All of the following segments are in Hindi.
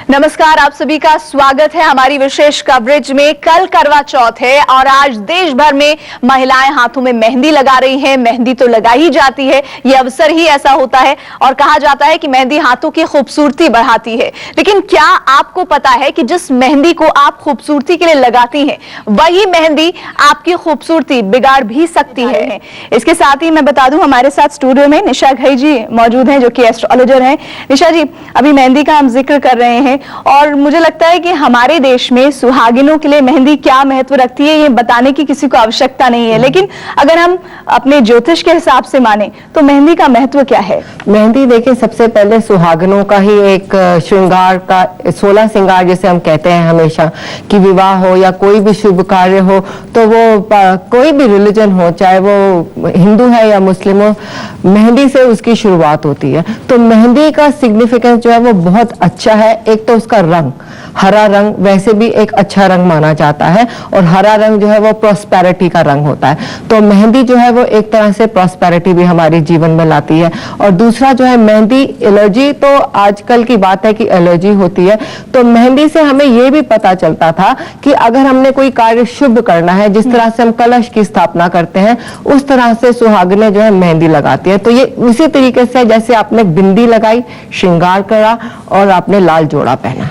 नमस्कार, आप सभी का स्वागत है हमारी विशेष कवरेज में। कल करवा चौथ है और आज देश भर में महिलाएं हाथों में मेहंदी लगा रही हैं। मेहंदी तो लगा ही जाती है, ये अवसर ही ऐसा होता है और कहा जाता है कि मेहंदी हाथों की खूबसूरती बढ़ाती है। लेकिन क्या आपको पता है कि जिस मेहंदी को आप खूबसूरती के लिए लगाती हैं, वही मेहंदी आपकी खूबसूरती बिगाड़ भी सकती है। इसके साथ ही मैं बता दूं, हमारे साथ स्टूडियो में निशा घई जी मौजूद हैं, जो कि एस्ट्रोलॉजर हैं। निशा जी, अभी मेहंदी का हम जिक्र कर रहे हैं और मुझे लगता है कि हमारे देश में सुहागिनों के लिए मेहंदी क्या महत्व रखती है, ये बताने की किसी को आवश्यकता नहीं है। लेकिन अगर हम अपने ज्योतिष के हिसाब से माने तो मेहंदी का महत्व क्या है? मेहंदी देखिए, सबसे पहले सुहागिनों का ही एक श्रृंगार का 16 श्रृंगार जैसे हम कहते हैं हमेशा, कि विवाह हो या कोई भी शुभ कार्य हो, तो वो कोई भी रिलीजन हो, चाहे वो हिंदू है या मुस्लिम हो, मेहंदी से उसकी शुरुआत होती है। तो मेहंदी का सिग्निफिकेंस जो है वो बहुत अच्छा है। एक तो उसका रंग, हरा रंग वैसे भी एक अच्छा रंग माना जाता है और हरा रंग जो है वो प्रॉस्पेरिटी का रंग होता है। तो मेहंदी जो है वो एक तरह से प्रॉस्पेरिटी भी हमारे जीवन में लाती है। और दूसरा जो है मेहंदी, एलर्जी, तो आजकल की बात है कि एलर्जी होती है, तो मेहंदी से हमें ये भी पता चलता था कि अगर हमने कोई कार्य शुभ करना है, जिस तरह से हम कलश की स्थापना करते हैं, उस तरह से सुहागिनें जो है मेहंदी लगाती है। तो ये उसी तरीके से जैसे आपने बिंदी लगाई, श्रृंगार करा और आपने लाल जोड़ा पहना,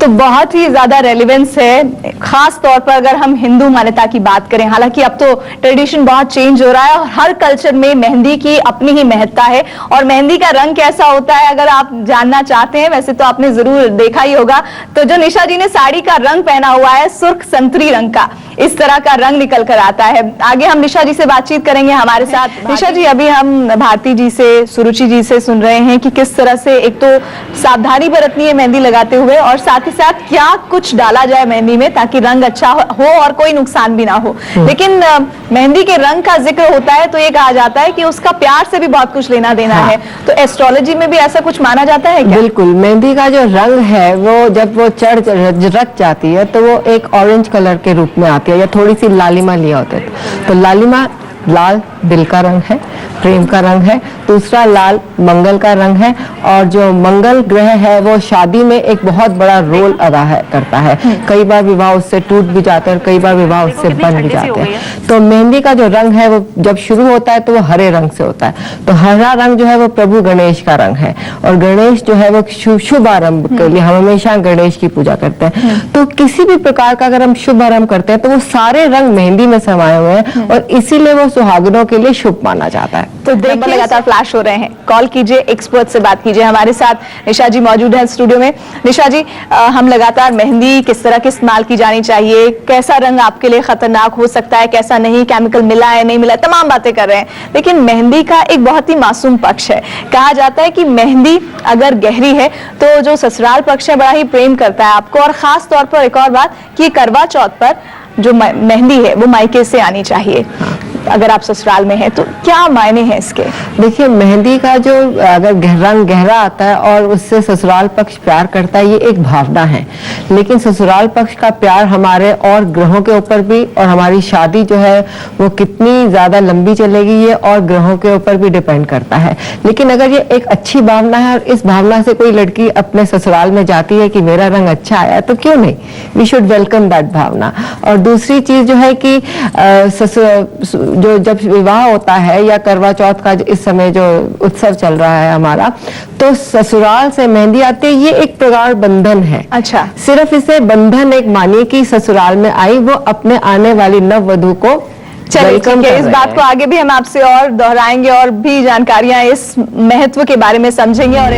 तो बहुत ही ज्यादा रेलेवेंस है, खास तौर पर अगर हम हिंदू मान्यता की बात करें। हालांकि अब तो ट्रेडिशन बहुत चेंज हो रहा है और हर कल्चर में मेहंदी की अपनी ही महत्ता है। और मेहंदी का रंग कैसा होता है, अगर आप जानना चाहते हैं, वैसे तो आपने जरूर देखा ही होगा। तो जो निशा जी ने साड़ी का रंग पहना हुआ है, सुर्ख संतरी रंग का, इस तरह का रंग निकल कर आता है। आगे हम निशा जी से बातचीत करेंगे हमारे साथ। निशा जी, अभी हम भारती जी से, सुरुचि जी से सुन रहे हैं कि किस तरह से एक तो सावधानी बरतनी है मेहंदी लगाते हुए, और साथ ही साथ क्या कुछ डाला जाए मेहंदी में ताकि रंग अच्छा हो और कोई नुकसान भी ना हो। लेकिन मेहंदी के रंग का जिक्र होता है तो ये कहा जाता है कि उसका प्यार से भी बहुत कुछ लेना देना है। तो एस्ट्रोलॉजी में भी ऐसा कुछ माना जाता है क्या? बिल्कुल। मेहंदी का जो रंग है वो जब वो रच जाती है तो वो एक ऑरेंज कलर के रूप में आती है, या थोड़ी सी लालिमा लिया होता है। तो लालिमा लाल दिल का रंग है, प्रेम का रंग है। दूसरा लाल मंगल का रंग है, और जो मंगल ग्रह है वो शादी में एक बहुत बड़ा रोल अदा करता है। कई बार विवाह उससे टूट भी जाते हैं और कई बार विवाह उससे बन भी जाते हैं। तो मेहंदी का जो रंग है वो जब शुरू होता है तो वो हरे रंग से होता है। तो हरा रंग जो है वो प्रभु गणेश का रंग है, और गणेश जो है वो शुभ आरंभ के लिए हम हमेशा गणेश की पूजा करते हैं। तो किसी भी प्रकार का अगर हम शुभ आरंभ करते हैं तो वो सारे रंग मेहंदी में समाये हुए हैं, और इसीलिए वो सुहागिनों के लिए शुभ माना जाता है। तो देखिए, लगातार फ्लैश हो रहे हैं, कॉल कीजिए, एक्सपर्ट से बात कीजिए। हमारे साथ निशा जी मौजूद है स्टूडियो में। निशा जी, हम लगातार मेहंदी किस तरह की इस्तेमाल की जानी चाहिए, कैसा रंग आपके लिए खतरनाक हो सकता है, कैसा नहीं, केमिकल मिला है नहीं मिला, तमाम बातें कर रहे हैं। लेकिन मेहंदी का एक बहुत ही मासूम पक्ष है। कहा जाता है कि मेहंदी अगर गहरी है तो जो ससुराल पक्ष है बड़ा ही प्रेम करता है आपको। और खास तौर पर एक और बात कि करवा चौथ पर जो मेहंदी है वो मायके से आनी चाहिए, अगर आप ससुराल में हैं तो क्या मायने हैं इसके? देखिए, मेहंदी का जो अगर रंग गहरा आता है और उससे ससुराल पक्ष प्यार करता है, ये एक भावना है। लेकिन ससुराल पक्ष का प्यार हमारे और ग्रहों के ऊपर भी, और हमारी शादी जो है वो कितनी ज्यादा लंबी चलेगी, ये और ग्रहों के ऊपर भी डिपेंड करता है। लेकिन अगर ये एक अच्छी भावना है और इस भावना से कोई लड़की अपने ससुराल में जाती है कि मेरा रंग अच्छा आया, तो क्यों नहीं, वी शुड वेलकम दैट भावना। और दूसरी चीज जो है कि जो जब विवाह होता है या करवा चौथ का इस समय जो उत्सव चल रहा है हमारा, तो ससुराल से मेहंदी आती है, ये एक प्रगाढ़ बंधन है। अच्छा, सिर्फ इसे बंधन एक मानिए कि ससुराल में आई, वो अपने आने वाली नववधू को चलिए ठीक है। इस बात को आगे भी हम आपसे और दोहराएंगे और भी जानकारियां इस महत्व के बारे में समझेंगे और